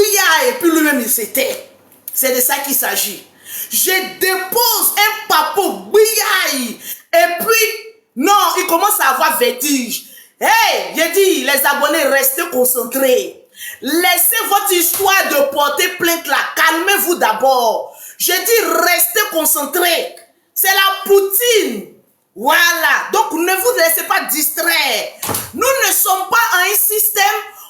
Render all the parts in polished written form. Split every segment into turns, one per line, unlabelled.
bouillard et puis lui-même il s'était. C'est de ça qu'il s'agit. Je dépose un papo bouillard et puis, non, il commence à avoir vertige. Hey, j'ai dit, les abonnés, restez concentrés. Laissez votre histoire de porter plainte là. Calmez-vous d'abord. J'ai dit, restez concentrés. C'est la poutine. Voilà. Donc, ne vous laissez pas distraire. Nous ne sommes pas un système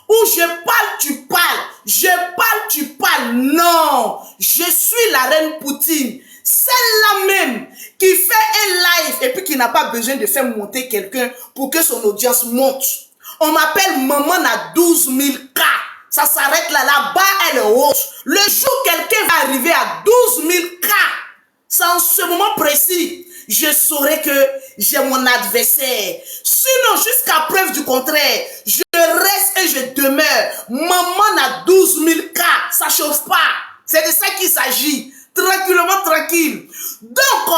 où je parle, tu parles. Je parle, tu parles. Non. Je suis la reine Poutine. Celle-là même qui fait un live et puis qui n'a pas besoin de faire monter quelqu'un pour que son audience monte. On m'appelle maman à 12 000 cas. Ça s'arrête là, là-bas, elle est hausse. Le jour où quelqu'un va arriver à 12 000 cas, c'est en ce moment précis, je saurai que j'ai mon adversaire. Sinon, jusqu'à preuve du contraire, je reste et je demeure. Maman à 12 000 cas, ça chauffe pas. C'est de ça qu'il s'agit. Tranquillement, tranquille. Donc,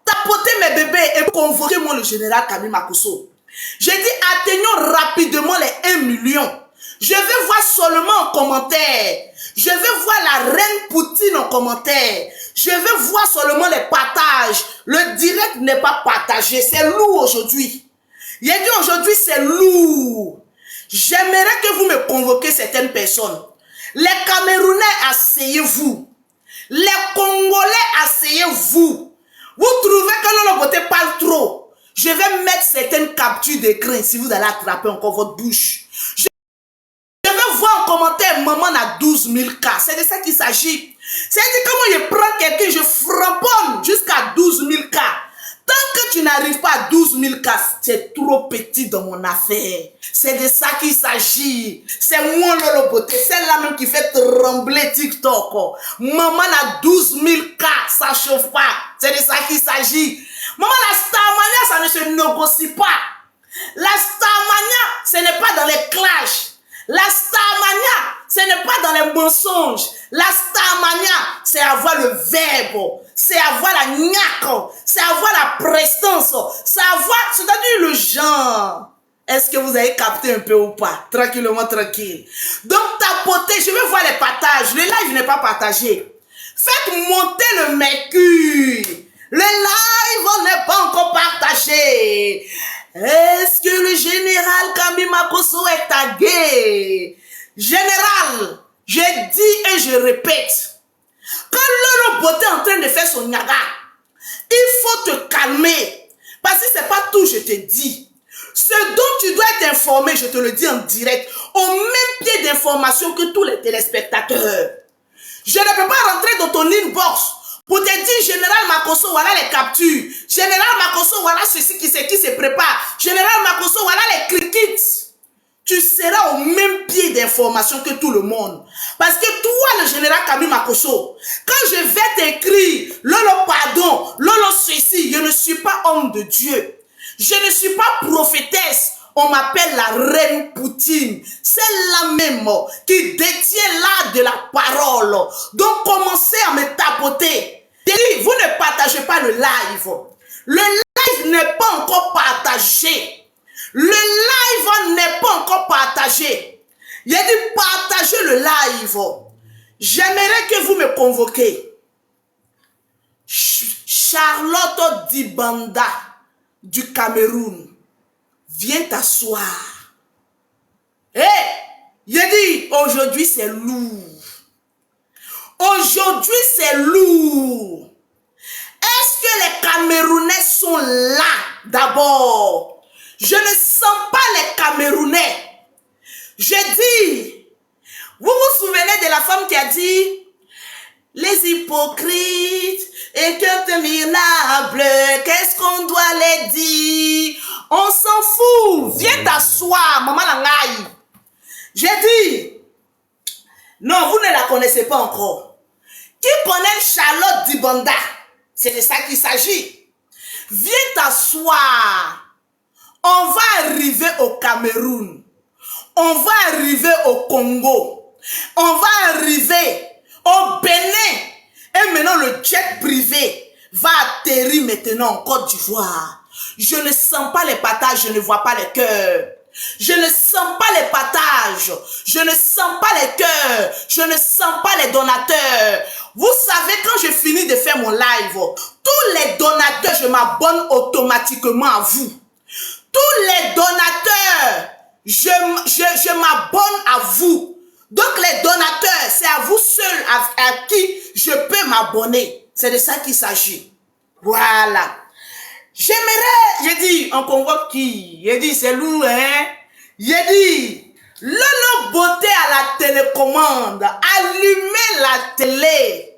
tapotez mes bébés et convoquez-moi le général Kami Makosso. J'ai dit, atteignons rapidement les 1 million. Je veux voir seulement en commentaire. Je veux voir la reine Poutine en commentaire. Je veux voir seulement les partages. Le direct n'est pas partagé. C'est lourd aujourd'hui. Il a dit aujourd'hui, c'est lourd. J'aimerais que vous me convoquiez certaines personnes. Les Camerounais, asseyez-vous. Les Congolais, asseyez-vous. Vous trouvez que l'on côté parle trop. Je vais mettre certaines captures d'écran si vous allez attraper encore votre bouche. Je vais voir en commentaire maman à 12 000 cas. C'est de ça qu'il s'agit. C'est-à-dire comment je prends quelqu'un, je frapponne jusqu'à 12 000 cas. Tant que tu n'arrives pas à 12 000 cas, c'est trop petit dans mon affaire. C'est de ça qu'il s'agit. C'est moi Lolo Beauté, celle-là même qui fait trembler TikTok. Maman a 12 000 cas, ça chauffe pas. C'est de ça qu'il s'agit. Maman, la Starmania, ça ne se négocie pas. La Starmania, ce n'est pas dans les clashs. La Starmania, ce n'est pas dans les mensonges. La Starmania, c'est avoir le verbe, c'est avoir la niaque, c'est avoir la prestance, c'est avoir, c'est-à-dire le genre. Est-ce que vous avez capté un peu ou pas? Tranquillement, tranquille. Donc, tapotez, je vais voir les partages. Le live n'est pas partagé. Faites monter le mercure. Le live n'est pas encore partagé. Est-ce que le général Kami Makosso est tagué? Général, je dis et je répète, quand Lolo Beauté est en train de faire son nyaga, il faut te calmer. Parce que c'est pas tout, je te dis. Ce dont tu dois être informé, je te le dis en direct, au même pied d'information que tous les téléspectateurs. Je ne peux pas rentrer dans ton inbox pour te dire, Général Makosso, voilà les captures. Général Makosso, voilà ceci qui se prépare. Général Makosso, voilà les crickets. Tu seras au même pied d'information que tout le monde. Parce que toi, le général Kami Makosso, quand je vais t'écrire, Lolo pardon, Lolo ceci, je ne suis pas homme de Dieu. Je ne suis pas prophétesse. On m'appelle la reine Poutine. Celle-là même qui détient l'art de la parole. Donc commencez à me tapoter. Vous ne partagez pas le live. Le live n'est pas encore partagé. Le live n'est pas encore partagé. Il a dit partagez le live. J'aimerais que vous me convoquiez. Charlotte Dibanda du Cameroun. Viens t'asseoir. Il a dit aujourd'hui c'est lourd. Aujourd'hui c'est lourd. Est-ce que les Camerounais sont là d'abord? Je ne sens pas les Camerounais. Je dis, vous vous souvenez de la femme qui a dit, les hypocrites et que minables, qu'est-ce qu'on doit les dire? On s'en fout. Viens t'asseoir, maman Langaï. J'ai dit, non, vous ne la connaissez pas encore. Qui connaît Charlotte Dibanda? C'est de ça qu'il s'agit. Viens t'asseoir. On va arriver au Cameroun. On va arriver au Congo. On va arriver au Bénin. Et maintenant, le jet privé va atterrir maintenant en Côte d'Ivoire. Je ne sens pas les partages, je ne vois pas les cœurs. Je ne sens pas les partages. Je ne sens pas les cœurs. Je ne sens pas les donateurs. Vous savez, quand je finis de faire mon live, tous les donateurs, je m'abonne automatiquement à vous. Tous les donateurs, je m'abonne à vous. Donc les donateurs, c'est à vous seuls à qui je peux m'abonner. C'est de ça qu'il s'agit. Voilà. J'aimerais, j'ai dit, on convoque qui? J'ai dit, c'est lourd, hein? J'ai dit, Lolo Beauté à la télécommande, allumez la télé.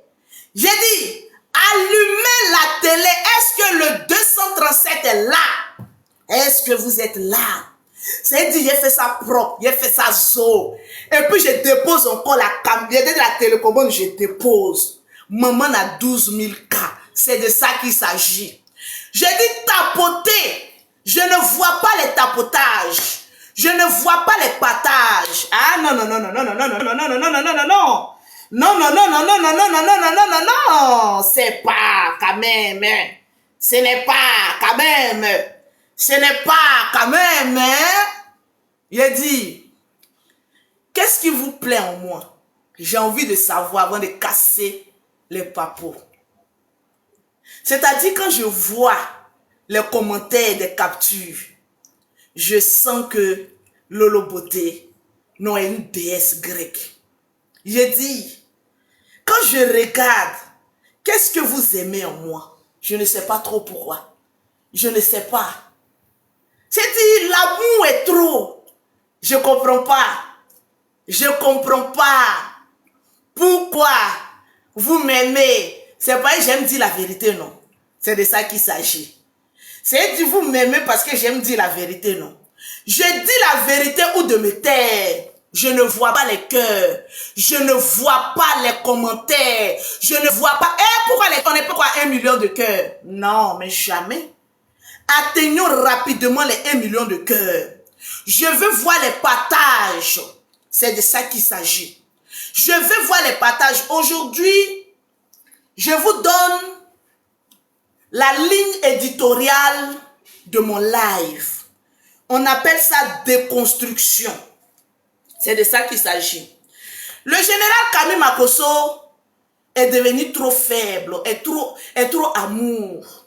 J'ai dit, allumez la télé. Est-ce que le 237 est là? Est-ce que vous êtes là? C'est dit, j'ai fait ça propre, j'ai fait ça zo. Et puis je dépose encore la caméra, j'ai dit la télécommande, je dépose. Maman a 12 000 cas. C'est de ça qu'il s'agit. J'ai dit tapoter. Je ne vois pas les tapotages. Je ne vois pas les patages. Ah non, non, non, non, non, non, non, non, non, non, non, non, non, non, non. Non, non, non, non, non, non, non, non, non, non, non, non, non. C'est pas quand même. Ce n'est pas quand même. Ce n'est pas quand même. J'ai dit, qu'est-ce qui vous plaît en moi? J'ai envie de savoir avant de casser les papos. C'est-à-dire quand je vois les commentaires des captures, je sens que Lolo Beauté non est une déesse grecque. J'ai dit, quand je regarde, qu'est-ce que vous aimez en moi? Je ne sais pas trop pourquoi. Je ne sais pas. C'est-à-dire, l'amour est trop. Je ne comprends pas. Je ne comprends pas. Pourquoi vous m'aimez? C'est pas que j'aime dire la vérité, non. C'est de ça qu'il s'agit. C'est que vous m'aimez parce que j'aime dire la vérité, non. Je dis la vérité ou de me taire. Je ne vois pas les cœurs. Je ne vois pas les commentaires. Je ne vois pas... pourquoi on n'est pas quoi 1 million de cœurs? Non, mais jamais. Atteignons rapidement les 1 million de cœurs. Je veux voir les partages. C'est de ça qu'il s'agit. Je veux voir les partages. Aujourd'hui, je vous donne la ligne éditoriale de mon live. On appelle ça déconstruction. C'est de ça qu'il s'agit. Le général Camille Makosso est devenu trop faible, est trop amour.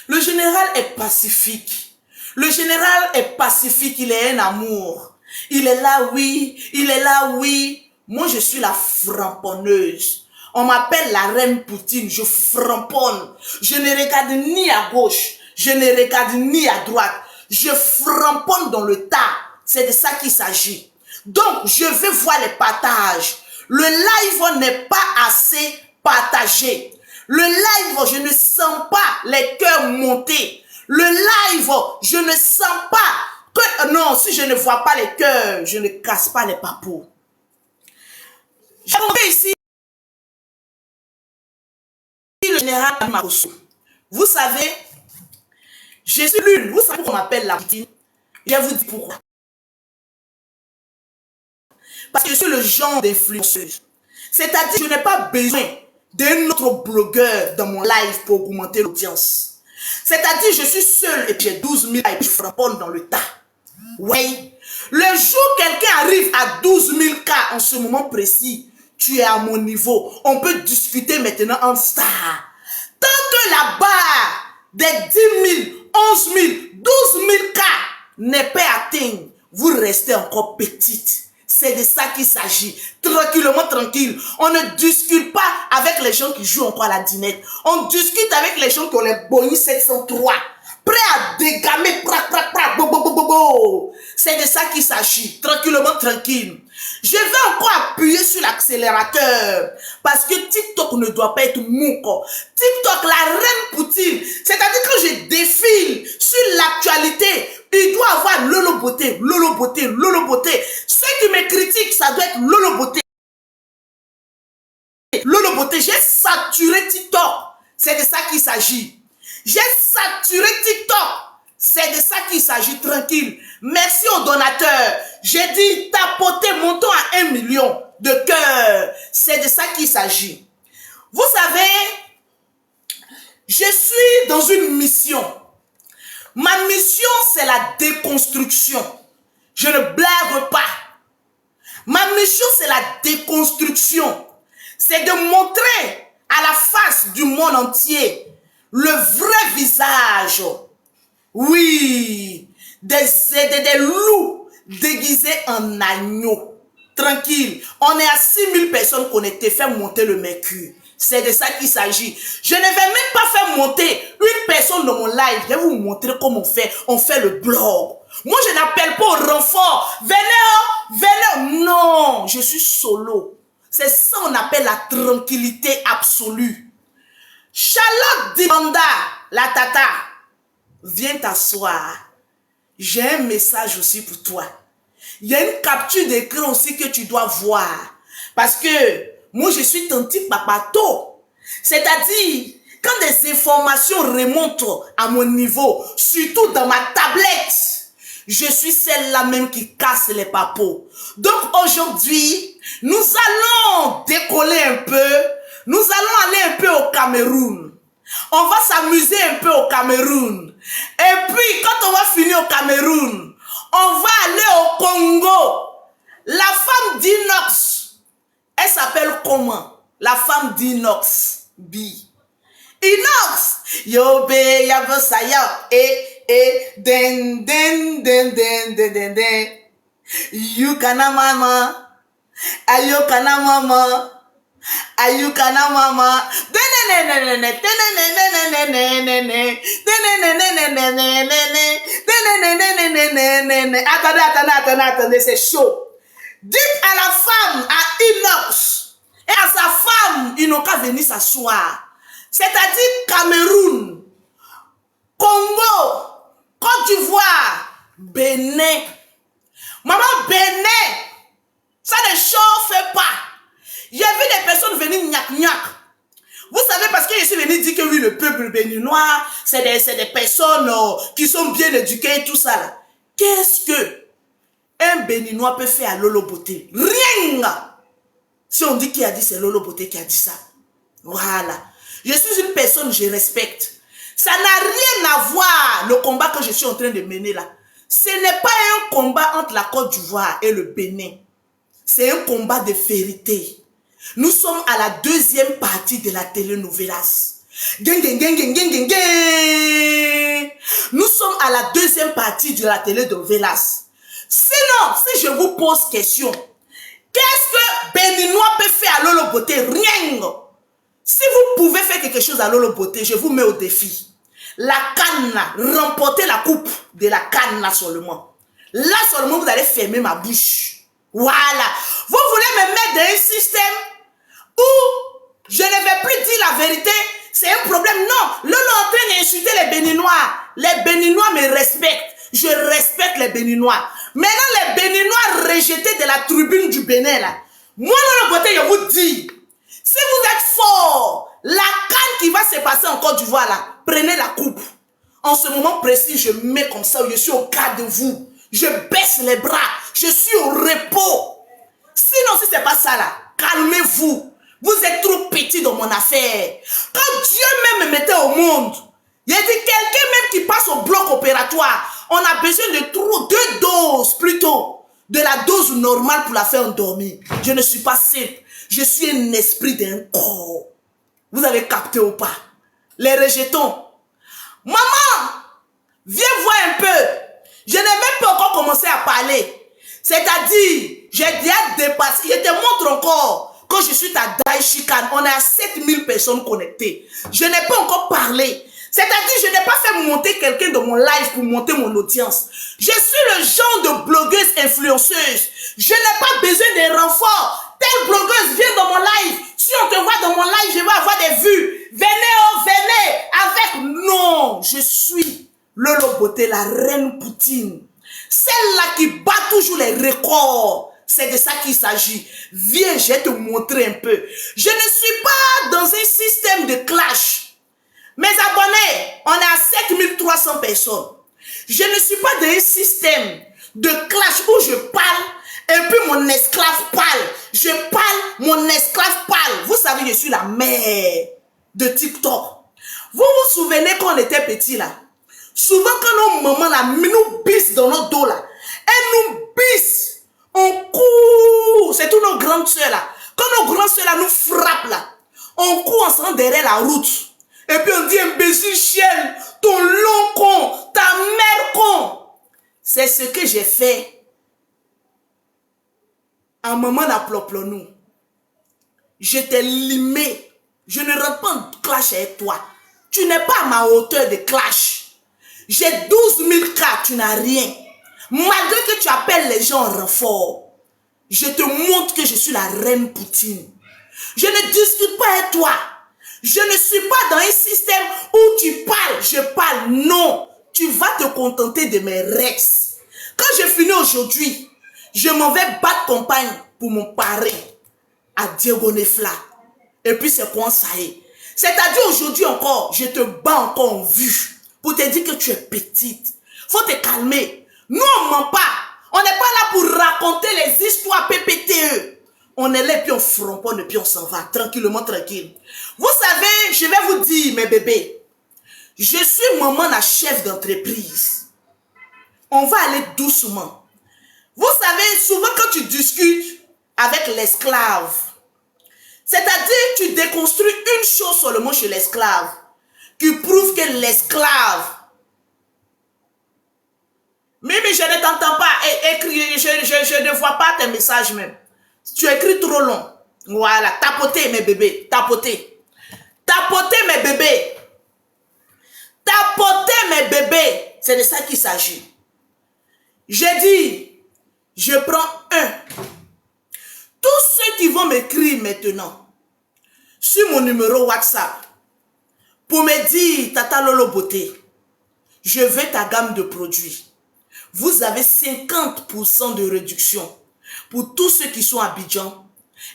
Le général est pacifique. Le général est pacifique, il est un amour. Il est là, oui. Il est là, oui. Moi, je suis la framponneuse. On m'appelle la reine Poutine. Je framponne. Je ne regarde ni à gauche. Je ne regarde ni à droite. Je framponne dans le tas. C'est de ça qu'il s'agit. Donc, je veux voir les partages. Le live n'est pas assez partagé. Le live, je ne sens pas les cœurs monter. Le live, je ne sens pas que... Non, si je ne vois pas les cœurs, je ne casse pas les papous. J'ai trouvé ici le général Makosso. Vous savez, je suis l'une. Vous savez pourquoi on m'appelle la Poutine? Je vous dis pourquoi. Parce que je suis le genre d'influenceuse. C'est-à-dire que je n'ai pas besoin d'un autre blogueur dans mon live pour augmenter l'audience. C'est-à-dire que je suis seule et puis j'ai 12 000 et puis je frapponne dans le tas. Oui. Le jour où quelqu'un arrive à 12 000 cas en ce moment précis, tu es à mon niveau. On peut discuter maintenant en star. Tant que la barre des 10 000, 11 000, 12 000 cas n'est pas atteinte, vous restez encore petite. C'est de ça qu'il s'agit. Tranquillement, tranquille. On ne discute pas avec les gens qui jouent encore à la dinette. On discute avec les gens qui ont les Boeing 703. Prêts à dégamer. C'est de ça qu'il s'agit. Tranquillement, tranquille. Je vais encore appuyer sur l'accélérateur. Parce que TikTok ne doit pas être mou. TikTok, la reine Poutine. C'est-à-dire que je défile sur l'actualité. Il doit avoir Lolo Beauté, Lolo Beauté, Lolo Beauté. Ceux qui me critiquent, ça doit être Lolo Beauté. Lolo Beauté, j'ai saturé TikTok. C'est de ça qu'il s'agit. J'ai saturé TikTok. C'est de ça qu'il s'agit, tranquille. Merci aux donateurs. J'ai dit tapoter, montons à 1 million de cœurs. C'est de ça qu'il s'agit. Vous savez, je suis dans une mission. Ma mission, c'est la déconstruction. Je ne blague pas. Ma mission, c'est la déconstruction. C'est de montrer à la face du monde entier le vrai visage. Oui, des loups déguisés en agneaux. Tranquille, on est à 6000 personnes connectées, faire monter le mercure. C'est de ça qu'il s'agit. Je ne vais même pas faire monter une personne dans mon live. Je vais vous montrer comment on fait le blog. Moi, je n'appelle pas au renfort. Venez. Non, je suis solo. C'est ça qu'on appelle la tranquillité absolue. Charlotte Dimanda, la tata, viens t'asseoir. J'ai un message aussi pour toi. Il y a une capture d'écran aussi que tu dois voir. Parce que moi, je suis Tanti Papato. C'est-à-dire, quand des informations remontent à mon niveau, surtout dans ma tablette, je suis celle-là même qui casse les papos. Donc aujourd'hui, nous allons décoller un peu. Nous allons aller un peu au Cameroun. On va s'amuser un peu au Cameroun. Et puis, quand on va finir au Cameroun, on va aller au Congo. La femme d'Inox, elle s'appelle comment? La femme d'Inox. Inox. Yo be ya bosaya. Den. You kana mama. Ayo kana mama. Ayukana mama. Attendez, c'est chaud. Dites à la femme, à Inox, et à sa femme, ils n'ont qu'à venir s'asseoir. C'est-à-dire Cameroun, Congo, Côte d'Ivoire, Bénin. Maman, Bénin, ça ne chauffe pas. J'ai vu des personnes venir gnac. Vous savez, parce que je suis venu dire que oui, le peuple béninois, c'est des personnes qui sont bien éduquées et tout ça là. Qu'est-ce que un béninois peut faire à Lolo Beauté? Rien. Si on dit qui a dit, c'est Lolo Beauté qui a dit ça. Voilà. Je suis une personne, je respecte. Ça n'a rien à voir, le combat que je suis en train de mener là. Ce n'est pas un combat entre la Côte d'Ivoire et le Bénin. C'est un combat de vérité. Nous sommes à la deuxième partie de la telenovelas. Nous sommes à la deuxième partie de la telenovelas. Sinon, si je vous pose question, qu'est-ce que Béninois peut faire à Lolo Beauté? Rien. Si vous pouvez faire quelque chose à Lolo Beauté, je vous mets au défi. La canne, remporter la coupe de la canne là seulement. Là seulement, vous allez fermer ma bouche. Voilà. Vous voulez me mettre dans un système où je ne vais plus dire la vérité, c'est un problème. Non, Lolo est en train d'insulter les Béninois. Les Béninois me respectent. Je respecte les Béninois. Maintenant, les Béninois rejetés de la tribune du Bénin, là. Moi, Lolo Beauté, je vous dis, si vous êtes fort, la canne qui va se passer en Côte d'Ivoire, là, prenez la coupe. En ce moment précis, je mets comme ça, je suis au garde de vous. Je baisse les bras. Je suis au repos. Sinon, si ce n'est pas ça, là, calmez-vous. Vous êtes trop petit dans mon affaire. Quand Dieu même me mettait au monde, il a dit quelqu'un même qui passe au bloc opératoire, on a besoin de 2 doses plutôt, de la dose normale pour la faire endormir. Je ne suis pas simple. Je suis un esprit d'un corps. Vous avez capté ou pas? Les rejetons. Maman, viens voir un peu. Je n'ai même pas encore commencé à parler. C'est-à-dire, j'ai déjà dépassé. Je te montre encore que je suis à Daishikan. On est à 7000 personnes connectées. Je n'ai pas encore parlé. C'est-à-dire, je n'ai pas fait monter quelqu'un dans mon live pour monter mon audience. Je suis le genre de blogueuse influenceuse. Je n'ai pas besoin de renfort. Telle blogueuse vient dans mon live. Si on te voit dans mon live, je vais avoir des vues. Venez, avec... Non, je suis Lolo Beauté, la reine Poutine. Celle-là qui bat toujours les records. C'est de ça qu'il s'agit. Viens, je vais te montrer un peu. Je ne suis pas dans un système de clash. Mes abonnés, on est à 7300 personnes. Je ne suis pas dans un système de clash où je parle et puis mon esclave parle. Je parle, mon esclave parle. Vous savez, je suis la mère de TikTok. Vous vous souvenez quand on était petit là? Souvent quand nos mamans là, nous pissent dans notre dos là, elles nous pisse, on court. C'est tous nos grandes soeurs là. Quand nos grandes soeurs là nous frappent là, on court ensemble derrière la route. Et puis on dit imbécile chienne, ton long con, ta mère con. C'est ce que j'ai fait. Un moment d'apploplonou. Je t'ai limé. Je ne rentre pas en clash avec toi. Tu n'es pas à ma hauteur de clash. J'ai 12 000 cas, tu n'as rien. Malgré que tu appelles les gens en renfort, je te montre que je suis la reine Poutine. Je ne discute pas avec toi. Je ne suis pas dans un système où tu parles, je parle. Non, tu vas te contenter de mes rex. Quand je finis aujourd'hui, je m'en vais battre campagne pour mon parrain à Diego Nefla. Et puis c'est quoi ça y est. C'est-à-dire aujourd'hui encore, je te bats encore en vue pour te dire que tu es petite. Faut te calmer. Nous on ment pas. On n'est pas là pour raconter les histoires PPTE. On est là, puis on fronponne, et puis on s'en va, tranquillement, tranquille. Vous savez, je vais vous dire, mes bébés, je suis maman la chef d'entreprise. On va aller doucement. Vous savez, souvent quand tu discutes avec l'esclave, c'est-à-dire tu déconstruis une chose seulement chez l'esclave, qui prouve que l'esclave, mais je ne t'entends pas, je ne vois pas tes messages même. Tu écris trop long. Voilà, tapotez mes bébés, tapotez. Tapotez mes bébés. Tapotez mes bébés. C'est de ça qu'il s'agit. J'ai dit, je prends un. Tous ceux qui vont m'écrire maintenant sur mon numéro WhatsApp pour me dire, Tata Lolo Beauté, je veux ta gamme de produits. Vous avez 50% de réduction pour tous ceux qui sont à Abidjan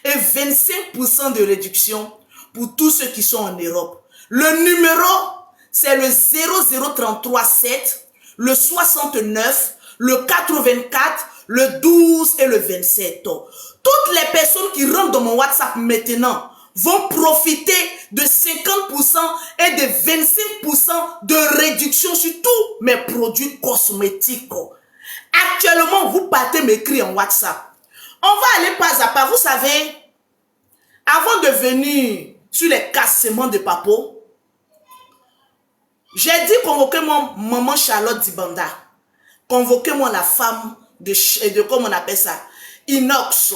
et 25% de réduction pour tous ceux qui sont en Europe. Le numéro, c'est le 00337, le 69, le 84, le 12 et le 27. Toutes les personnes qui rentrent dans mon WhatsApp maintenant vont profiter de 50% et de 25% de réduction sur tous mes produits cosmétiques. Actuellement, vous partez m'écrire en WhatsApp. On va aller pas à pas. Vous savez, avant de venir sur les cassements de Papo, j'ai dit convoquez-moi maman Charlotte Dibanda. Convoquez-moi la femme de comment on appelle ça, Inox.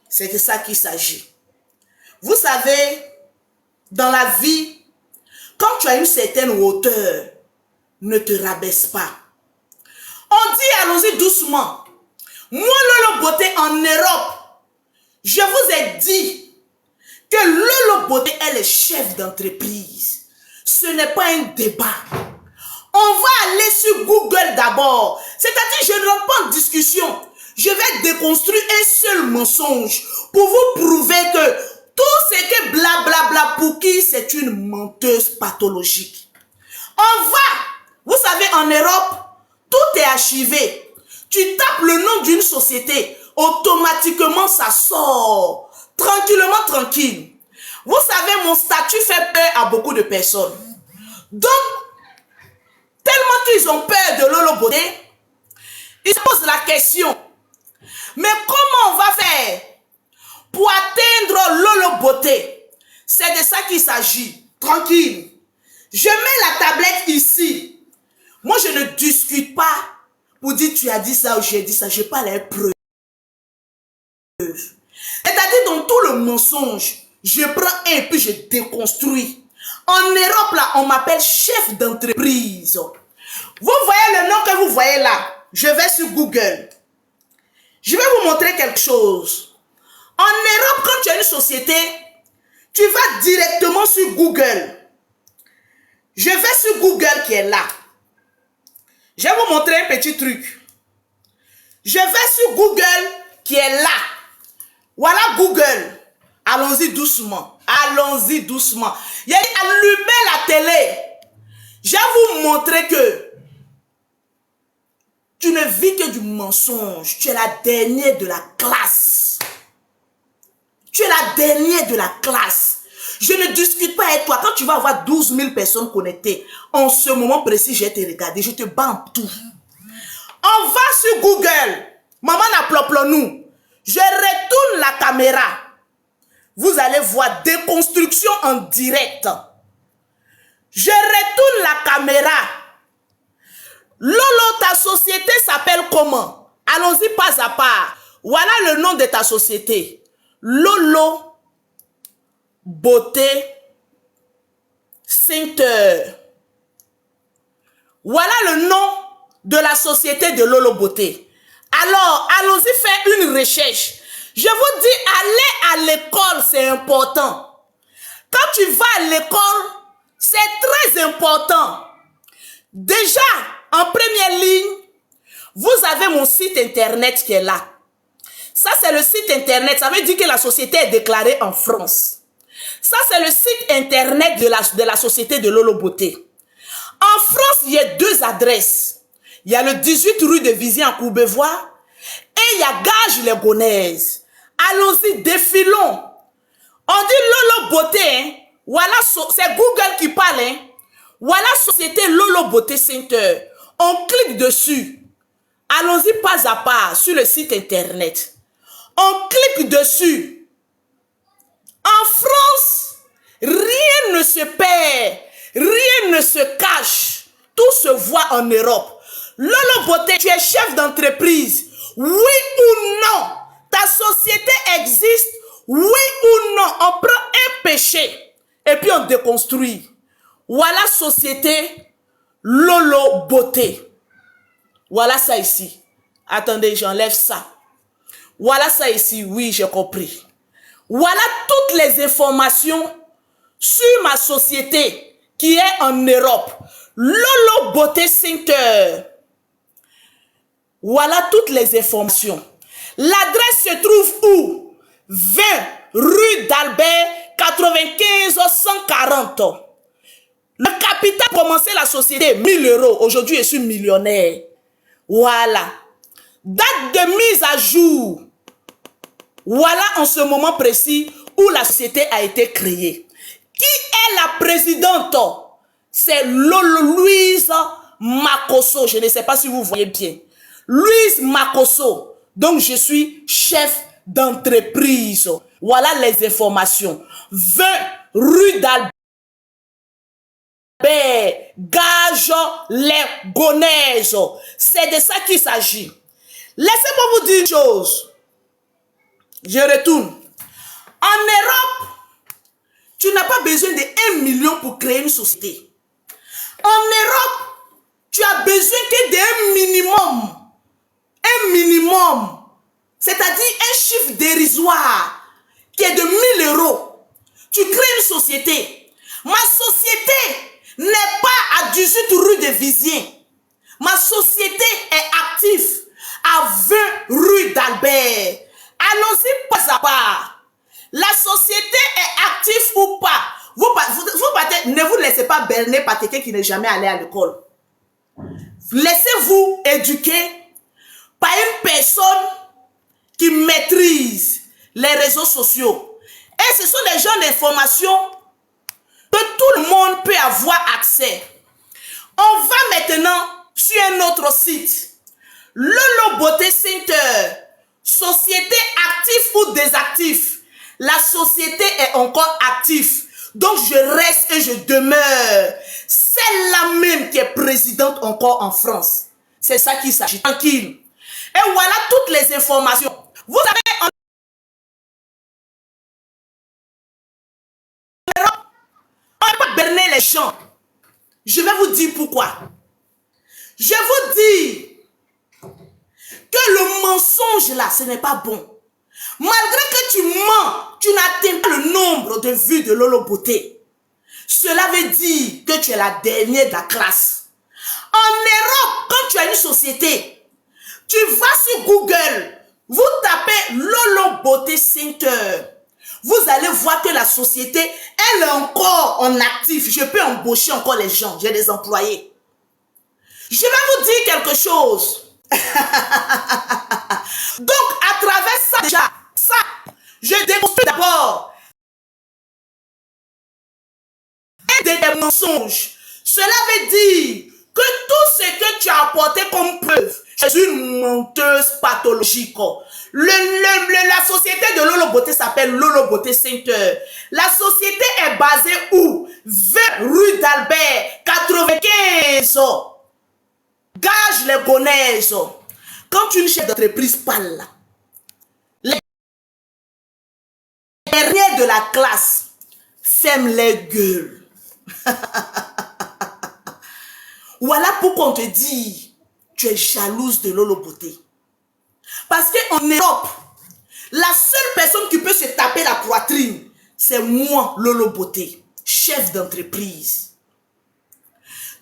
C'est de ça qu'il s'agit. Vous savez, dans la vie, quand tu as une certaine hauteur, ne te rabaisse pas. On dit allons-y doucement. Moi, Lolo Beauté en Europe, je vous ai dit que Lolo Beauté est le chef d'entreprise. Ce n'est pas un débat. On va aller sur Google d'abord. C'est-à-dire, je ne rentre pas en discussion. Je vais déconstruire un seul mensonge pour vous prouver que tout ce que blablabla Pouki, c'est une menteuse pathologique. On va, vous savez, en Europe, tout est archivé. Tu tapes le nom d'une société, automatiquement ça sort. Tranquillement, tranquille. Vous savez, mon statut fait peur à beaucoup de personnes. Donc, tellement qu'ils ont peur de Lolo Beauté, ils se posent la question. Mais comment on va faire pour atteindre Lolo Beauté? C'est de ça qu'il s'agit. Tranquille. Je mets la tablette ici. Moi, je ne discute pas pour dire tu as dit ça ou j'ai dit ça. Je parle à preuve. C'est-à-dire dans tout le mensonge, je prends un et puis je déconstruis. En Europe, là, on m'appelle chef d'entreprise. Vous voyez le nom que vous voyez là. Je vais sur Google. Je vais vous montrer quelque chose. En Europe, quand tu as une société, tu vas directement sur Google. Je vais sur Google qui est là. Je vais vous montrer un petit truc. Je vais sur Google qui est là. Voilà Google. Allons-y doucement. Allons-y doucement. Il y a allumez la télé. Je vais vous montrer que tu ne vis que du mensonge. Tu es la dernière de la classe. Tu es la dernière de la classe. Je ne discute pas avec toi. Quand tu vas avoir 12 000 personnes connectées, en ce moment précis, je vais te regarder. Je te bats en tout. On va sur Google. Maman n'applaudit-nous. Je retourne la caméra. Vous allez voir déconstruction en direct. Je retourne la caméra. Lolo, ta société s'appelle comment? Allons-y pas à pas. Voilà le nom de ta société. Lolo Beauté Center. Voilà le nom de la société de Lolo Beauté. Alors, allons-y faire une recherche. Je vous dis, aller à l'école, c'est important. Quand tu vas à l'école, c'est très important. Déjà, en première ligne, vous avez mon site internet qui est là. Ça, c'est le site internet. Ça veut dire que la société est déclarée en France. Ça, c'est le site internet de la société de Lolo Beauté. En France, il y a 2 adresses. Il y a le 18 rue de Vizier en Courbevoie et il y a Gage-les-Gonaises. Allons-y, défilons. On dit Lolo Beauté, hein? Voilà, c'est Google qui parle, hein? Voilà société Lolo Beauté Center. On clique dessus. Allons-y pas à pas sur le site internet. On clique dessus. En France, rien ne se perd, rien ne se cache. Tout se voit en Europe. Lolo Beauté, tu es chef d'entreprise. Oui ou non? Ta société existe. Oui ou non? On prend un péché et puis on déconstruit. Voilà société Lolo Beauté. Voilà ça ici. Attendez, j'enlève ça. Voilà ça ici. Oui, j'ai compris. Voilà toutes les informations sur ma société qui est en Europe. Lolo Beauté Center. Voilà toutes les informations. L'adresse se trouve où? 20 rue d'Albert, 95 140. Le capital pour commencer la société, 1000 euros. Aujourd'hui, je suis millionnaire. Voilà. Date de mise à jour. Voilà en ce moment précis où la société a été créée. Qui est la présidente? C'est Louise Makosso. Je ne sais pas si vous voyez bien. Louise Makosso. Donc, je suis chef d'entreprise. Voilà les informations. 20 rue d'Albert. Gage les Gonaises. C'est de ça qu'il s'agit. Laissez-moi vous dire une chose. Je retourne. En Europe, tu n'as pas besoin de 1 million pour créer une société. En Europe, tu as besoin que d'un minimum. Un minimum. C'est-à-dire un chiffre dérisoire qui est de 1000 euros. Tu crées une société. Ma société n'est pas à 18 rue de Vizier. Ma société est active à 20 rue d'Albert. Allons-y pas à pas. La société est active ou pas. Ne vous laissez pas berner par quelqu'un qui n'est jamais allé à l'école. Laissez-vous éduquer par une personne qui maîtrise les réseaux sociaux. Et ce sont des genres d'informations que tout le monde peut avoir accès. On va maintenant sur un autre site. Lolo Beauté Center. Société active ou désactive. La société est encore active. Donc je reste et je demeure. C'est la même qui est présidente encore en France. C'est ça qu'il s'agit. Tranquille. Et voilà toutes les informations. Vous avez en Europe, on ne peut pas berner les gens. Je vais vous dire pourquoi. Je vous dis que le mensonge là, ce n'est pas bon. Malgré que tu mens, tu n'atteins pas le nombre de vues de Lolo Beauté. Cela veut dire que tu es la dernière de la classe. En Europe, quand tu as une société, tu vas sur Google, vous tapez Lolo Beauté Center. Vous allez voir que la société, elle est encore en actif. Je peux embaucher encore les gens, j'ai des employés. Je vais vous dire quelque chose. Donc, à travers ça, déjà, ça, je déconstruis d'abord des mensonges. Cela veut dire que tout ce que tu as apporté comme preuve, tu es une menteuse pathologique. La société de Lolo Beauté s'appelle Lolo Beauté Center. La société est basée où? 20 rue d'Albert, 95. Gage les gonaises. Quand une chef d'entreprise parle, les derniers de la classe ferment les gueules. Voilà pourquoi on te dit, tu es jalouse de Lolo Beauté. Parce qu'en Europe, la seule personne qui peut se taper la poitrine, c'est moi, Lolo Beauté, chef d'entreprise.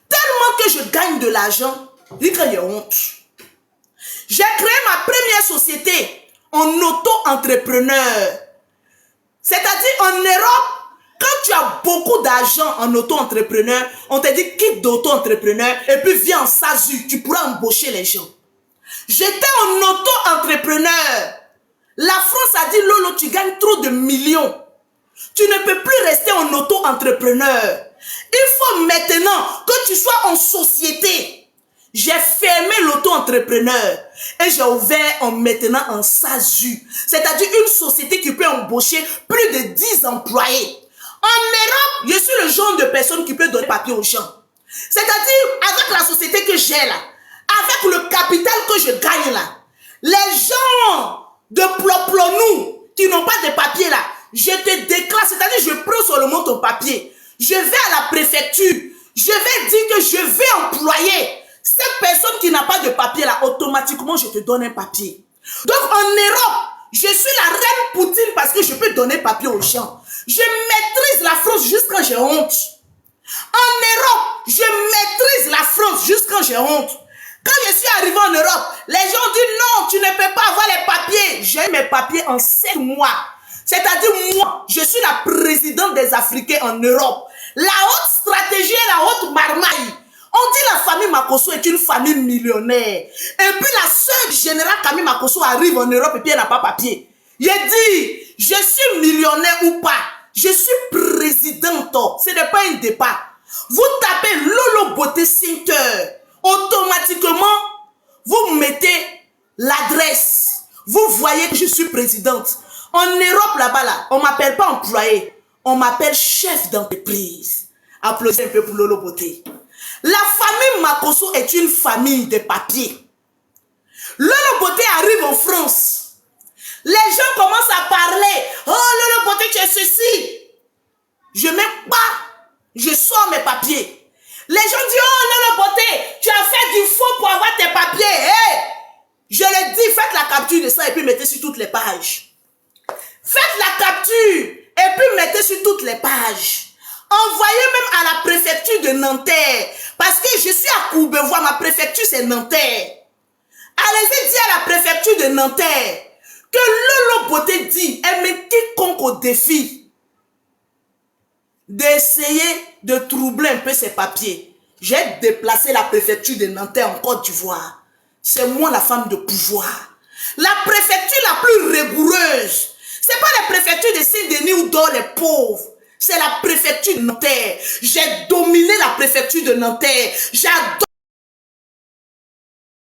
Tellement que je gagne de l'argent, il y a honte. J'ai créé ma première société en auto-entrepreneur. C'est-à-dire en Europe, quand tu as beaucoup d'argent en auto-entrepreneur, on te dit quitte d'auto-entrepreneur et puis viens en SASU, tu pourras embaucher les gens. J'étais en auto-entrepreneur. La France a dit Lolo, tu gagnes trop de millions. Tu ne peux plus rester en auto-entrepreneur. Il faut maintenant que tu sois en société. J'ai fermé l'auto-entrepreneur et j'ai ouvert maintenant un SASU. C'est-à-dire une société qui peut embaucher plus de 10 employés. En Europe, je suis le genre de personne qui peut donner papier aux gens. C'est-à-dire, avec la société que j'ai là, avec le capital que je gagne là, les gens de Ploplonou qui n'ont pas de papier là, je te déclare, c'est-à-dire je prends seulement ton papier. Je vais à la préfecture, je vais dire que je vais employer cette personne qui n'a pas de papier là, automatiquement je te donne un papier. Donc en Europe, je suis la reine Poutine parce que je peux donner papier aux gens. Je maîtrise la France jusqu'à j'ai honte. En Europe, je maîtrise la France jusqu'à j'ai honte. Quand je suis arrivé en Europe, les gens disent non, tu ne peux pas avoir les papiers. J'ai mes papiers en 7 mois. C'est-à-dire moi, je suis la présidente des Africains en Europe. La haute stratégie et la haute marmaille. On dit la famille Makosso est une famille millionnaire. Et puis la sœur générale Camille Makosso arrive en Europe et puis elle n'a pas papier. Il dit, je suis millionnaire ou pas, je suis présidente. Ce n'est pas un débat. Vous tapez Lolo Beauté Center. Automatiquement, vous mettez l'adresse. Vous voyez que je suis présidente. En Europe, là-bas, là, on ne m'appelle pas employé. On m'appelle chef d'entreprise. Applaudissez un peu pour Lolo Beauté. La famille Makosso est une famille de papiers. Lolo Beauté arrive en France. Les gens commencent à parler. Oh, Lolo Beauté, tu es ceci. Je ne mets pas. Je sors mes papiers. Les gens disent, oh, Lolo Beauté, tu as fait du faux pour avoir tes papiers. Hey! Je leur dis, faites la capture de ça et puis mettez sur toutes les pages. Faites la capture et puis mettez sur toutes les pages. Envoyez même à la préfecture de Nanterre. Parce que je suis à Courbevoie, ma préfecture c'est Nanterre. Allez-y dire à la préfecture de Nanterre que Lolo Beauté dit, elle met quiconque au défi d'essayer de troubler un peu ses papiers. J'ai déplacé la préfecture de Nanterre en Côte d'Ivoire. C'est moi la femme de pouvoir. La préfecture la plus rigoureuse. C'est pas la préfecture de Saint-Denis où dorment les pauvres. C'est la préfecture de Nanterre. J'ai dominé la préfecture de Nanterre. J'ai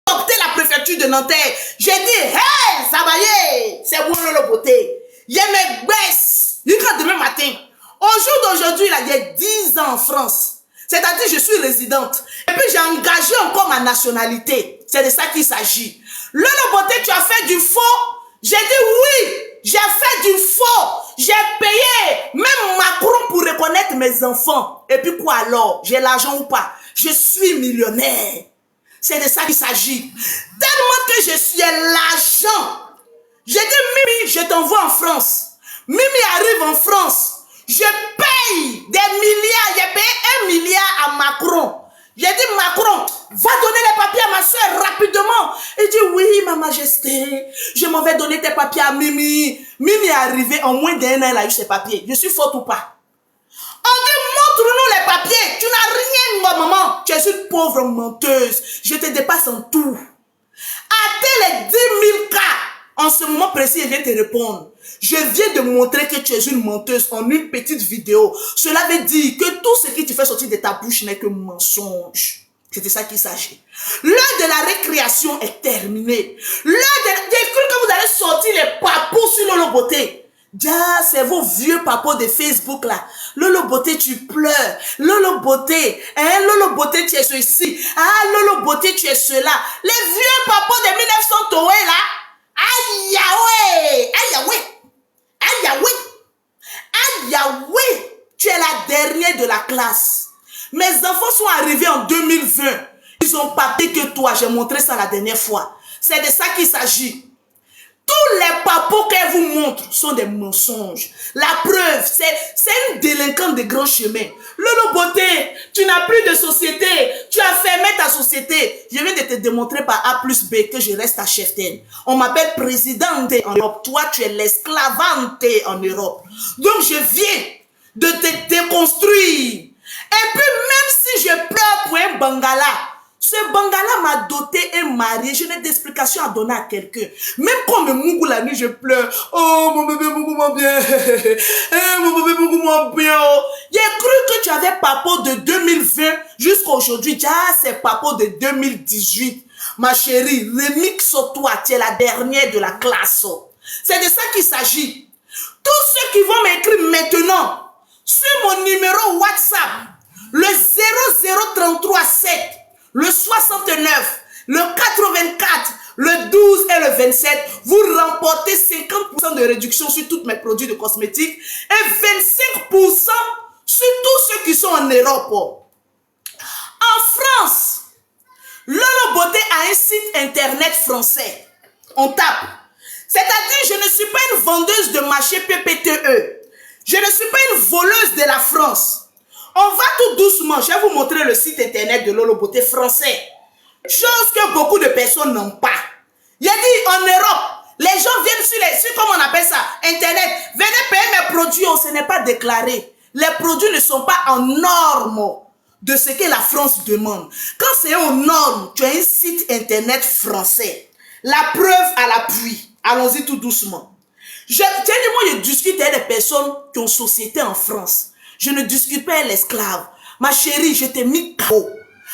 adopté la préfecture de Nanterre. J'ai dit, hey, Sabaye, c'est moi Lolo Beauté. Il y a mes baisses. Demain matin. Au jour d'aujourd'hui, il y a 10 ans en France. C'est-à-dire, je suis résidente. Et puis, j'ai engagé encore ma nationalité. C'est de ça qu'il s'agit. Lolo Beauté, tu as fait du faux. J'ai dit oui. J'ai fait du faux. J'ai payé même Macron pour reconnaître mes enfants. Et puis quoi alors? J'ai l'argent ou pas? Je suis millionnaire. C'est de ça qu'il s'agit. Tellement que je suis l'argent. J'ai dit, Mimi, je t'envoie en France. Mimi arrive en France. Je paye des milliards. J'ai payé 1 milliard à Macron. J'ai dit, Macron, va donner les papiers à ma soeur rapidement. Il dit, oui, ma majesté, je m'en vais donner tes papiers à Mimi. Mimi est arrivée en moins d'1 an, elle a eu ses papiers. Je suis faute ou pas? On dit, montre-nous les papiers. Tu n'as rien, maman. Tu es une pauvre menteuse. Je te dépasse en tout. Attends les 10 000 cas. En ce moment précis, je viens te répondre. Je viens de montrer que tu es une menteuse en une petite vidéo. Cela veut dire que tout ce qui te fait sortir de ta bouche n'est que mensonge. C'est de ça qu'il s'agit. L'heure de la récréation est terminée. J'ai cru que vous allez sortir les papos sur Lolo Beauté. Déjà, c'est vos vieux papos de Facebook là. Lolo Beauté, tu pleures. Lolo Beauté, hein, Lolo Beauté, tu es ceci. Ah, Lolo Beauté, tu es cela. Les vieux papos de 1900 Toé là. Aïe, Yahweh. Aïe, Yahweh. Aïe, Yahweh. Aïe, Yahweh. Tu es la dernière de la classe. Mes enfants sont arrivés en 2020. Ils ont pas pris que toi. J'ai montré ça la dernière fois. C'est de ça qu'il s'agit. Tous les papos qu'elle vous montre sont des mensonges. La preuve, c'est une délinquante de grand chemin. Lolo Beauté, tu n'as plus de société. Tu as fermé ta société. Je viens de te démontrer par A plus B que je reste à Cheftaine. On m'appelle présidente en Europe. Toi, tu es l'esclavante en Europe. Donc, je viens de te déconstruire. Et puis, même si je pleure pour un Bangala, ce Bangala m'a doté et marié. Je n'ai d'explication à donner à quelqu'un. Même quand me mougou la nuit, je pleure. Oh, mon bébé mougou-moi bien. Mon bébé mougou-moi bien. J'ai cru que tu avais papo de 2020 jusqu'à aujourd'hui. Ah, c'est papo de 2018. Ma chérie, remix-toi. Tu es la dernière de la classe. C'est de ça qu'il s'agit. Tous ceux qui vont m'écrire maintenant sur mon numéro WhatsApp, le 00337, le 69, le 84, le 12 et le 27, vous remportez 50% de réduction sur tous mes produits de cosmétiques et 25% sur tous ceux qui sont en Europe. En France, Lolo Beauté a un site internet français. On tape. C'est-à-dire, je ne suis pas une vendeuse de marché PPTE. Je ne suis pas une voleuse de la France. On va tout doucement. Je vais vous montrer le site internet de Lolo Beauté français. Chose que beaucoup de personnes n'ont pas. Il a dit en Europe, les gens viennent sur comment on appelle ça, internet. Venez payer mes produits. Oh, ce n'est pas déclaré. Les produits ne sont pas en normes de ce que la France demande. Quand c'est aux normes, tu as un site internet français. La preuve à l'appui. Allons-y tout doucement. Moi, je discute avec des personnes qui ont société en France. Je ne discute pas avec l'esclave. Ma chérie, je t'ai mis KO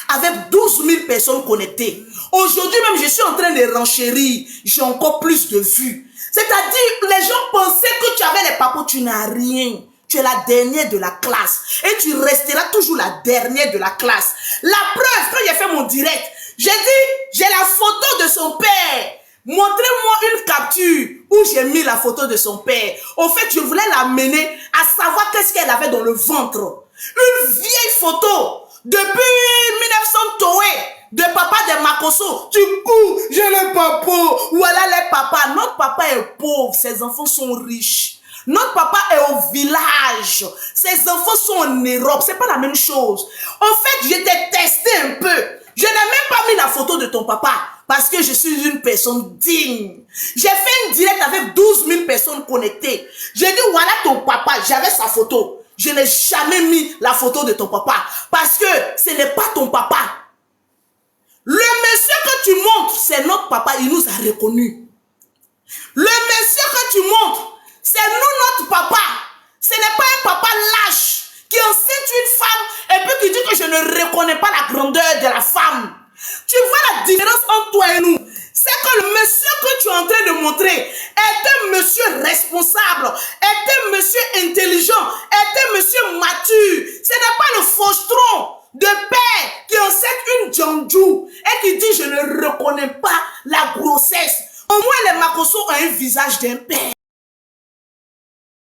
avec 12 000 personnes connectées. Aujourd'hui même, je suis en train de renchérir. J'ai encore plus de vues. C'est-à-dire, les gens pensaient que tu avais les papos. Tu n'as rien. Tu es la dernière de la classe. Et tu resteras toujours la dernière de la classe. La preuve, quand j'ai fait mon direct, j'ai dit, j'ai la photo de son père. Montrez-moi une capture où j'ai mis la photo de son père. Au fait, je voulais l'amener à savoir qu'est-ce qu'elle avait dans le ventre. Une vieille photo depuis 1900 Toé de papa de Makoso. Du coup, j'ai le papa. Voilà les papas. Notre papa est pauvre. Ses enfants sont riches. Notre papa est au village. Ses enfants sont en Europe. C'est pas la même chose. En fait, je t'ai testé un peu. Je n'ai même pas mis la photo de ton papa. Parce que je suis une personne digne. J'ai fait une direct avec 12 000 personnes connectées. J'ai dit, voilà ton papa. J'avais sa photo. Je n'ai jamais mis la photo de ton papa. Parce que ce n'est pas ton papa. Le monsieur que tu montres, c'est notre papa. Il nous a reconnus. Le monsieur que tu montres, c'est nous notre papa. Ce n'est pas un papa lâche qui enceinte une femme et puis qui dit que je ne reconnais pas la grandeur de la femme. Tu vois la différence entre toi et nous? C'est que le monsieur que tu es en train de montrer est un monsieur responsable, est un monsieur intelligent, est un monsieur mature. Ce n'est pas le faustron de père qui enceinte une djandjou et qui dit je ne reconnais pas la grossesse. Au moins les Makoso ont un visage d'un père.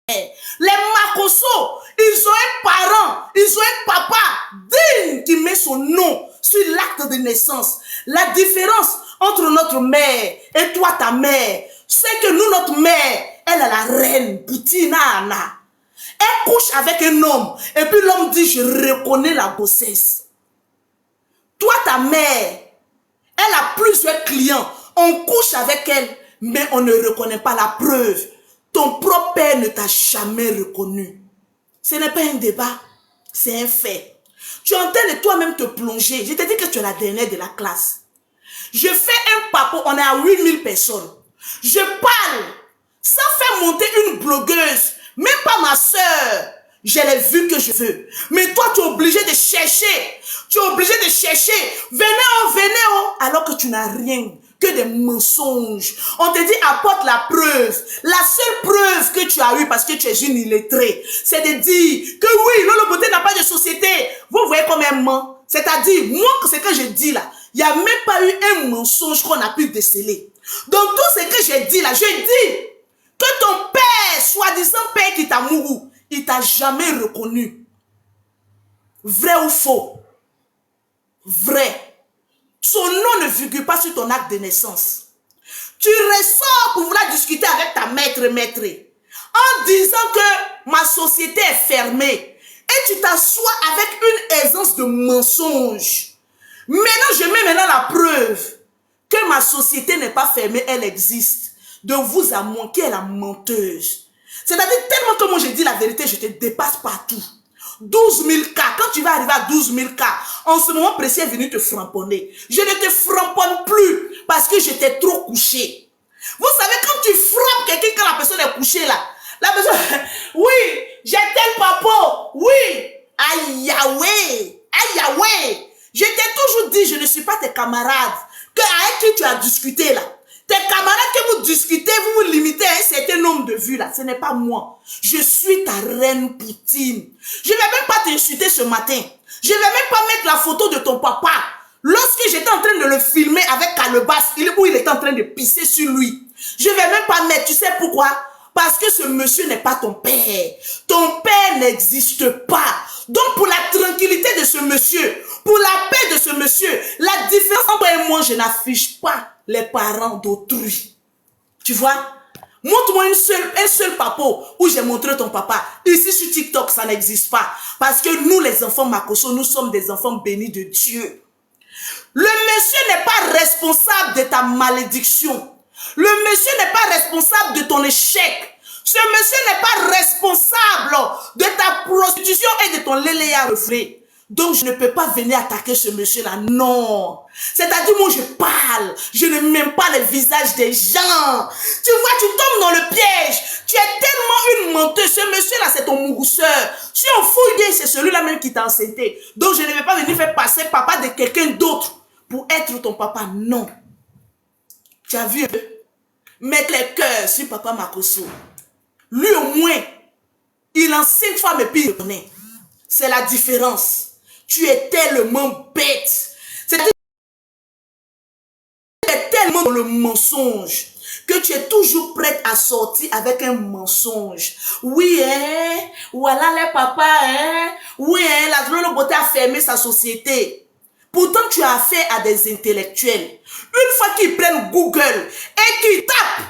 Les Makoso, ils ont un parent, ils ont un papa digne qui met son nom sur l'acte de naissance. La différence entre notre mère et toi ta mère, c'est que nous, notre mère, elle est la reine, Poutinana. Elle couche avec un homme et puis l'homme dit je reconnais la grossesse. Toi ta mère, elle a plusieurs clients. On couche avec elle, mais on ne reconnaît pas la preuve. Ton propre père ne t'a jamais reconnu. Ce n'est pas un débat, c'est un fait. Tu es en train de toi-même te plonger. Je te dis que tu es la dernière de la classe. Je fais un papo, on est à 8000 personnes. Je parle, ça fait monter une blogueuse, même pas ma soeur. J'ai les vues que je veux. Mais toi, tu es obligé de chercher. Tu es obligé de chercher. Venez, oh, alors que tu n'as rien que des mensonges. On te dit, apporte la preuve. La seule preuve que tu as eue parce que tu es une illettrée, c'est de dire que oui, Lolo Beauté n'a pas de société. Vous voyez comme un ment. C'est-à-dire, moi, ce que je dis là, il n'y a même pas eu un mensonge qu'on a pu déceler. Donc, tout ce que j'ai dit là, je dis que ton père, soi-disant père qui t'a mouru, il t'a jamais reconnu. Vrai ou faux? Vrai. Son nom ne figure pas sur ton acte de naissance. Tu ressors pour vouloir discuter avec ta maître en disant que ma société est fermée. Et tu t'assois avec une aisance de mensonge. Maintenant, je mets maintenant la preuve que ma société n'est pas fermée, elle existe. De vous à moi qui est la menteuse. C'est-à-dire, tellement que moi je dis la vérité, je te dépasse partout. 12 000 cas, quand tu vas arriver à 12 000 cas, en ce moment précis est venu te framponner. Je ne te framponne plus parce que j'étais trop couché. Vous savez, quand tu frappes quelqu'un quand la personne est couchée là, la personne, oui, j'ai tel papa, oui, aïe Yahweh, aïe Yahweh. Je t'ai toujours dit, je ne suis pas tes camarades, que avec qui tu as discuté là. Tes camarades que vous discutez, vous vous limitez à un certain nombre de vues là. Ce n'est pas moi. Je suis ta reine Poutine. Je ne vais même pas t'insulter ce matin. Je ne vais même pas mettre la photo de ton papa. Lorsque j'étais en train de le filmer avec Calebasse, où il était en train de pisser sur lui. Je ne vais même pas mettre. Tu sais pourquoi? Parce que ce monsieur n'est pas ton père. Ton père n'existe pas. Donc pour la tranquillité de ce monsieur, pour la paix de ce monsieur, la différence entre toi et moi, je n'affiche pas les parents d'autrui. Tu vois? Montre-moi un seul papa où j'ai montré ton papa. Ici sur TikTok, ça n'existe pas. Parce que nous, les enfants Makosso, nous sommes des enfants bénis de Dieu. Le monsieur n'est pas responsable de ta malédiction. Le monsieur n'est pas responsable de ton échec. Ce monsieur n'est pas responsable de ta prostitution et de ton léléa reflet. Donc, je ne peux pas venir attaquer ce monsieur-là. Non. C'est-à-dire, moi, je parle. Je ne m'aime pas le visage des gens. Tu vois, tu tombes dans le piège. Tu es tellement une menteuse. Ce monsieur-là, c'est ton mourousseur. Si on fouille bien, c'est celui-là même qui t'a enceinté. Donc, je ne vais pas venir faire passer papa de quelqu'un d'autre pour être ton papa. Non. Tu as vu? Mettre les cœurs sur papa Makosso. Lui, au moins, il enseigne femme et puis il connaît. C'est la différence. Tu es tellement bête. C'est-à-dire tu es tellement dans le mensonge que tu es toujours prête à sortir avec un mensonge. Oui, hein? Voilà les papas, hein? Oui, hein? La Lolo Beauté a fermé sa société. Pourtant, tu as affaire à des intellectuels. Une fois qu'ils prennent Google et qu'ils tapent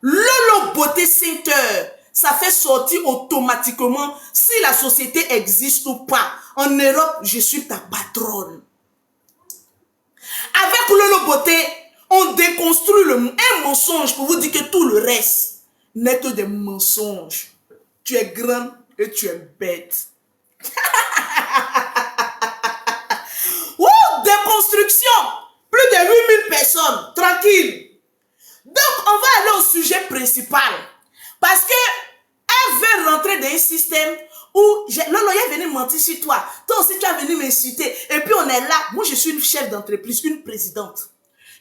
Lolo Beauté Center, ça fait sortir automatiquement si la société existe ou pas. En Europe, je suis ta patronne. Avec Lolo Beauté, on déconstruit un mensonge pour vous dire que tout le reste n'est que des mensonges. Tu es grande et tu es bête. Ouh, déconstruction. Plus de 8000 personnes. Tranquille. Donc, on va aller au sujet principal. Parce que elle veut rentrer dans un système où Lolo est venu mentir sur toi. Toi aussi, tu as venu m'insulter. Et puis, on est là. Moi, je suis une chef d'entreprise, une présidente.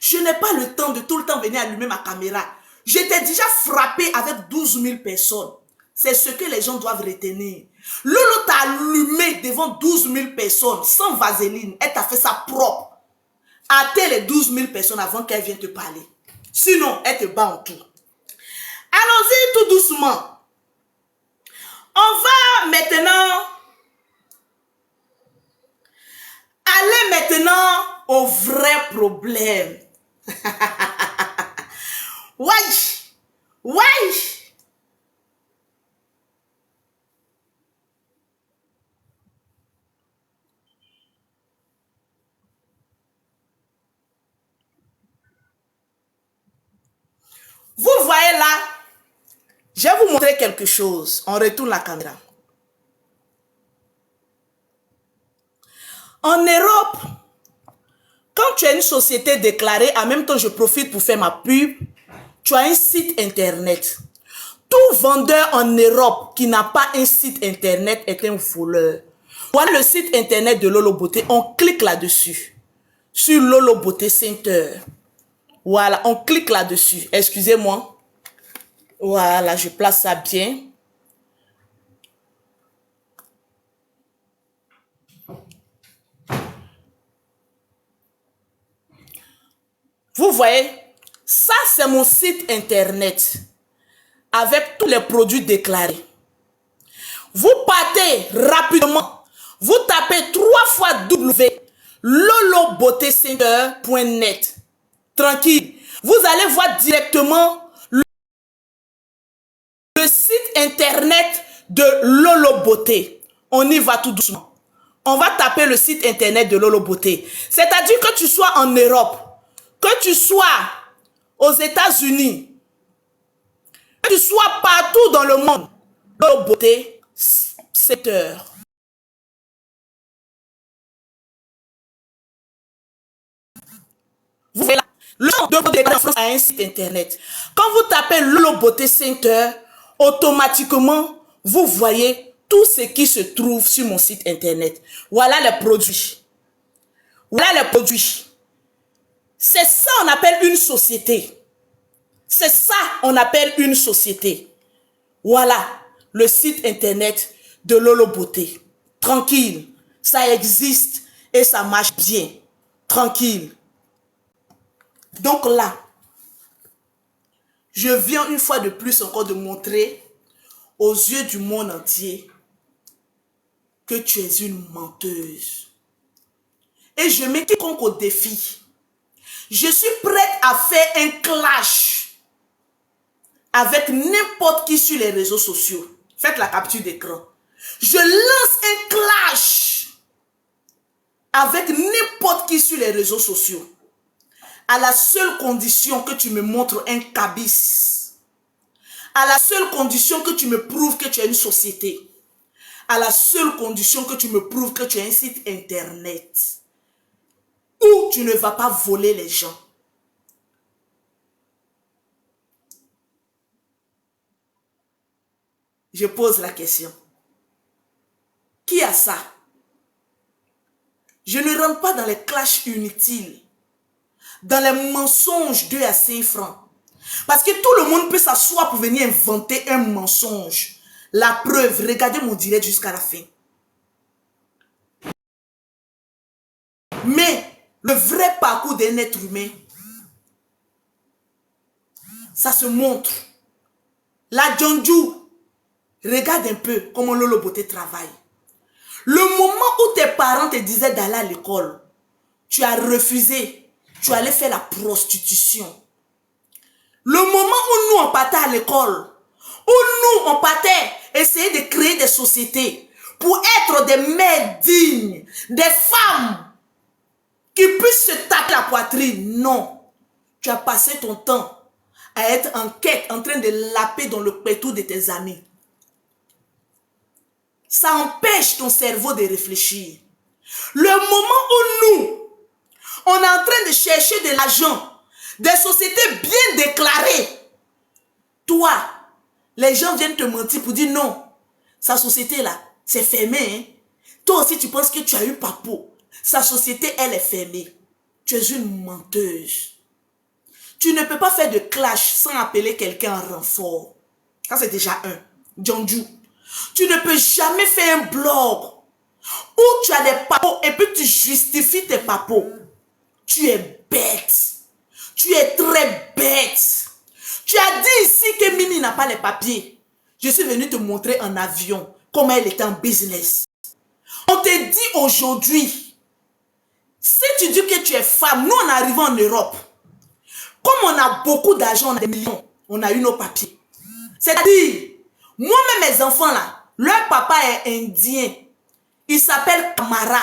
Je n'ai pas le temps de tout le temps venir allumer ma caméra. J'étais déjà frappé avec 12 000 personnes. C'est ce que les gens doivent retenir. Lolo t'a allumé devant 12 000 personnes, sans vaseline. Elle t'a fait ça propre. Attends les 12 000 personnes avant qu'elle vienne te parler. Sinon, elle te bat en tout. Allons-y tout doucement. On va maintenant aller maintenant au vrai problème. Ouais, ouais. Vous voyez là, je vais vous montrer quelque chose. On retourne la caméra. En Europe, quand tu as une société déclarée, en même temps je profite pour faire ma pub, tu as un site internet. Tout vendeur en Europe qui n'a pas un site internet est un voleur. Voilà le site internet de Lolo Beauté. On clique là-dessus. Sur Lolo Beauté Center. Voilà, on clique là-dessus. Excusez-moi. Voilà, je place ça bien. Vous voyez, ça c'est mon site internet avec tous les produits déclarés. Vous partez rapidement. Vous tapez 3 fois www.lolobeautécenter.net. Tranquille. Vous allez voir directement le site internet de Lolo Beauté. On y va tout doucement. On va taper le site internet de Lolo Beauté. C'est-à-dire que tu sois en Europe, que tu sois aux États-Unis, que tu sois partout dans le monde, Lolo Beauté, 7 heures. Vous voyez là, le nom de votre déclaration à un site internet. Quand vous tapez Lolo Beauté Center, automatiquement, vous voyez tout ce qui se trouve sur mon site internet. Voilà les produits. Voilà les produits. C'est ça on appelle une société. C'est ça on appelle une société. Voilà le site internet de Lolo Beauté. Tranquille, ça existe et ça marche bien. Tranquille. Donc là, je viens une fois de plus encore de montrer aux yeux du monde entier que tu es une menteuse. Et je mets quiconque au défi. Je suis prête à faire un clash avec n'importe qui sur les réseaux sociaux. Faites la capture d'écran. Je lance un clash avec n'importe qui sur les réseaux sociaux. À la seule condition que tu me montres un cabis. À la seule condition que tu me prouves que tu as une société. À la seule condition que tu me prouves que tu as un site internet. Où tu ne vas pas voler les gens. Je pose la question. Qui a ça? Je ne rentre pas dans les clashs inutiles. Dans les mensonges 2 à 5 francs. Parce que tout le monde peut s'asseoir pour venir inventer un mensonge. La preuve, regardez mon direct jusqu'à la fin. Mais le vrai parcours d'un être humain, ça se montre. La Djondju, regarde un peu comment Lolo Beauté travaille. Le moment où tes parents te disaient d'aller à l'école, tu as refusé. Tu allais faire la prostitution. Le moment où nous on partait à l'école, où nous on partait essayer de créer des sociétés pour être des mères dignes, des femmes qui puissent se taper la poitrine. Non, tu as passé ton temps à être en quête, en train de laper dans le pétou de tes amis. Ça empêche ton cerveau de réfléchir. Le moment où nous on est en train de chercher de l'argent, des sociétés bien déclarées. Toi, les gens viennent te mentir pour dire non, sa société là, c'est fermé. Hein? Toi aussi, tu penses que tu as eu papo. Sa société, elle est fermée. Tu es une menteuse. Tu ne peux pas faire de clash sans appeler quelqu'un en renfort. Ça, c'est déjà un. Djondju. Tu ne peux jamais faire un blog où tu as des papos et puis tu justifies tes papos. Tu es bête. Tu es très bête. Tu as dit ici que Mimi n'a pas les papiers. Je suis venu te montrer en avion comment elle est en business. On te dit aujourd'hui, si tu dis que tu es femme, nous on arrive en Europe. Comme on a beaucoup d'argent, on a des millions, on a eu nos papiers. C'est-à-dire, moi-même mes enfants là, leur papa est indien. Il s'appelle Kamara.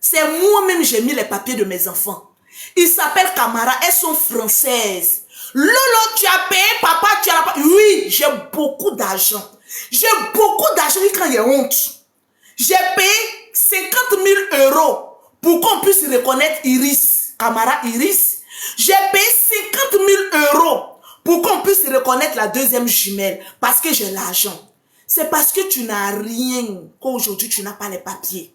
C'est moi-même j'ai mis les papiers de mes enfants. Il s'appelle Kamara, elles sont françaises. Lolo, tu as payé, papa, tu as la... Oui, j'ai beaucoup d'argent. J'ai beaucoup d'argent quand il y a honte. J'ai payé 50 000 € pour qu'on puisse reconnaître Iris, Kamara Iris. J'ai payé 50 000 € pour qu'on puisse reconnaître la deuxième jumelle, parce que j'ai l'argent. C'est parce que tu n'as rien qu'aujourd'hui tu n'as pas les papiers.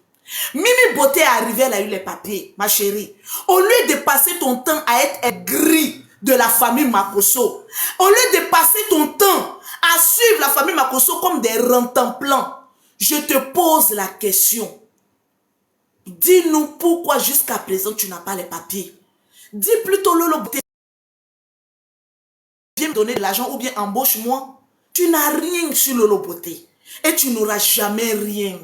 Mimi Beauté est arrivée, elle a eu les papiers, ma chérie. Au lieu de passer ton temps à être gris de la famille Makosso, au lieu de passer ton temps à suivre la famille Makosso comme des rentemplants, je te pose la question. Dis-nous pourquoi jusqu'à présent tu n'as pas les papiers. Dis plutôt Lolo Beauté, viens me donner de l'argent ou bien embauche-moi. Tu n'as rien sur Lolo Beauté et tu n'auras jamais rien.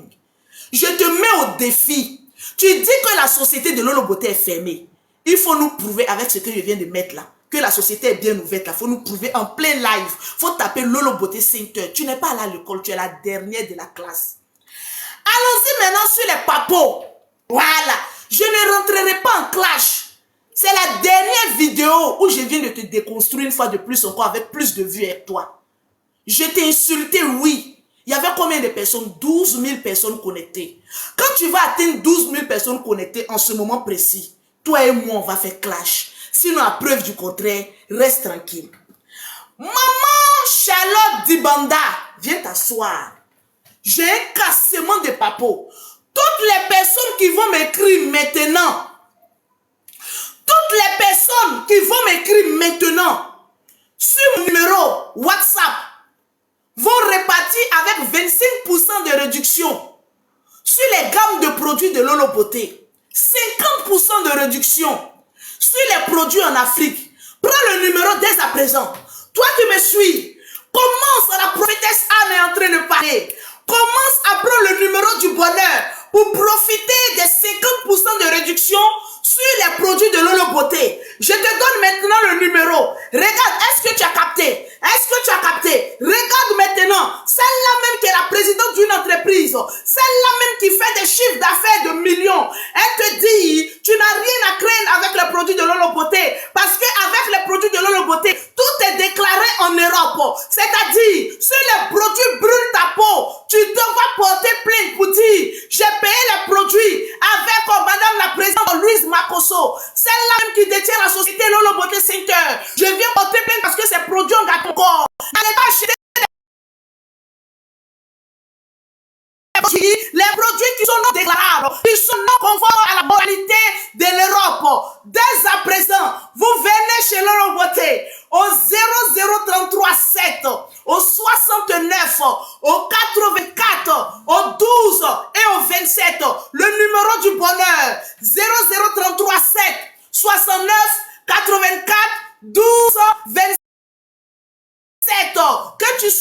Je te mets au défi. Tu dis que la société de Lolo Beauté est fermée. Il faut nous prouver avec ce que je viens de mettre là, que la société est bien ouverte là. Il faut nous prouver en plein live. Il faut taper Lolo Beauté 5 heures. Tu n'es pas là à l'école, tu es la dernière de la classe. Allons-y maintenant sur les papos. Voilà. Je ne rentrerai pas en clash. C'est la dernière vidéo où je viens de te déconstruire une fois de plus encore avec plus de vues avec toi. Je t'ai insulté, oui. Il y avait combien de personnes? 12 000 personnes connectées. Quand tu vas atteindre 12 000 personnes connectées en ce moment précis, toi et moi, on va faire clash. Sinon, à preuve du contraire, reste tranquille. Maman Charlotte Dibanda, viens t'asseoir. J'ai un cassement de papo. Toutes les personnes qui vont m'écrire maintenant, toutes les personnes qui vont m'écrire maintenant sur mon numéro WhatsApp vont repartir avec 25% de réduction sur les gammes de produits de Lolo Beauté. 50% de réduction sur les produits en Afrique. Prends le numéro dès à présent. Toi qui me suis, commence à la prophétesse Anne est en train de parler. Commence à prendre le numéro du bonheur pour profiter des 50% de réduction sur les produits de Lolo Beauté. Je te donne maintenant le numéro. Regarde, est-ce que tu as capté? Est-ce que tu as capté? Regarde maintenant. Celle-là même qui est la présidente d'une entreprise. Celle-là même qui fait des chiffres d'affaires de millions. Elle te dit, tu n'as rien à craindre avec les produits de Lolo Beauté. Parce qu'avec les produits de Lolo Beauté, tout est déclaré en Europe. C'est-à-dire, si les produits brûlent ta peau, tu devras porter plainte pour dire, j'ai payé les produits avec madame la présidente Louise Makosso. Celle-là même qui détient la société Lolo Beauté 5 heures. Je viens porter plainte parce que ces produits ont gâté mon corps. N'allez pas acheter les produits qui sont non déclarables, qui sont non conformes à la moralité de l'Europe. Dès à présent, vous venez chez Lolo Beauté au 00337, au 69, au 84, au 12 et au 27. Le numéro du bonheur 00337 69 84 12 27. Que tu sois